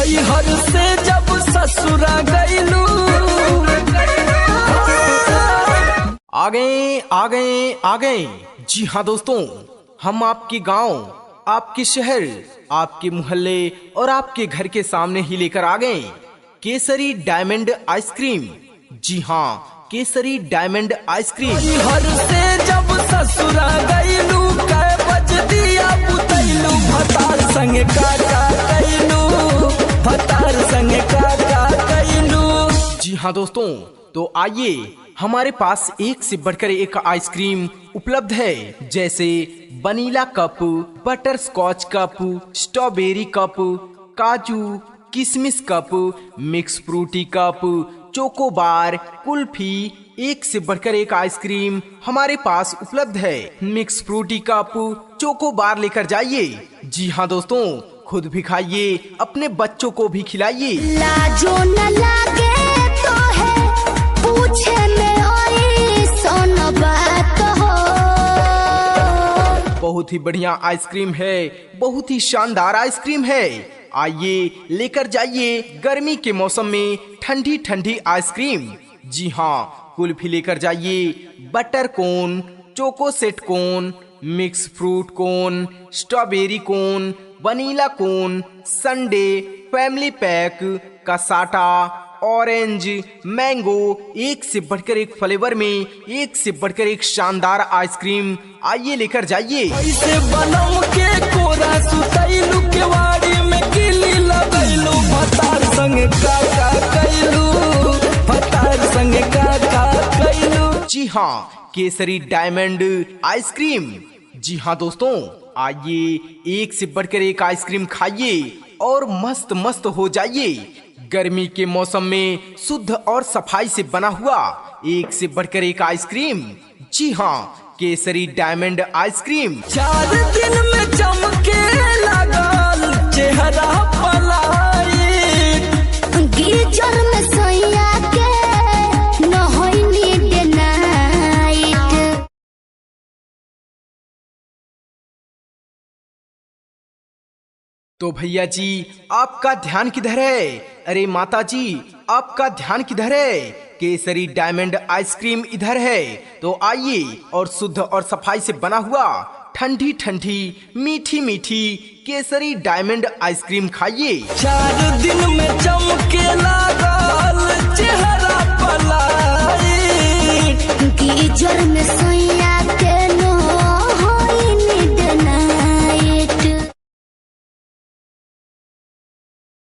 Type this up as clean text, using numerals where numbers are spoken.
नैहर से जब ससुरा गईलू। आ गए। जी हाँ दोस्तों, हम आपके गांव, आपके शहर, आपके मोहल्ले और आपके घर के सामने ही लेकर आ गए केसरी डायमंड आइसक्रीम। जी हाँ, केसरी डायमंड आइसक्रीम। नैहर से जब ससुरा गईलू, कै बज दिया बुतैलू, भतार संगे काका कैलू, भतार संगे काका कैलू। जी हाँ दोस्तों, तो आइए, हमारे पास एक से बढ़कर एक आइसक्रीम उपलब्ध है, जैसे vanilla cup, butter scotch cup, strawberry cup, काजू किशमिश cup, mix fruity cup, chocobar, kulfi, एक से बढ़कर एक आइसक्रीम हमारे पास उपलब्ध है। मिक्स फ्रूटी कप, चोकोबार लेकर जाइए। जी हाँ दोस्तों, खुद भी खाइए, अपने बच्चों को भी खिलाइए। लाजो न लागे तो है पूछे में ओई सोन बात हो। बहुत ही बढ़िया आइसक्रीम है, बहुत ही शानदार आइसक्रीम है। आइए, लेकर जाइए गर्मी के मौसम में ठंडी ठंडी आइसक्रीम। जी हाँ, कुल्फी लेकर जाइए, बटर कोन, चोको सेट कोन, मिक्स फ्रूट कोन, स्ट्रॉबेरी कोन, वनीला कोन, Sunday, family pack, cassata, orange, mango, एक से बढ़कर एक फ्लेवर में एक से बढ़कर एक शानदार आइसक्रीम। आइए, लेकर जाइए। ऐसे बनम के कोरा सुतैलू, केवाड़ी में किली लगैलू, भतार संगे काका कैलू, भतार संगे काका कैलू। जी हाँ, केसरी डायमंड आइसक्रीम। जी हाँ दोस्तों, आइए, एक से बढ़कर एक आइसक्रीम खाइए और मस्त मस्त हो जाइए। गर्मी के मौसम में शुद्ध और सफाई से बना हुआ एक से बढ़कर एक आइसक्रीम। जी हाँ, केसरी डायमंड आइसक्रीम। 4 दिन में चमके लगल चेहरा पलाई, गीजर में सोया के न होई नींद नाइट। तो भैया जी, आपका ध्यान किधर है? अरे माता जी, आपका ध्यान किधर है? केसरी डायमंड आइसक्रीम इधर है। तो आइए और शुद्ध और सफाई से बना हुआ ठंडी ठंडी मीठी मीठी केसरी डायमंड आइसक्रीम खाइए। 4 दिन में चमके लगल चेहरा पलाई, गीजर में सोया के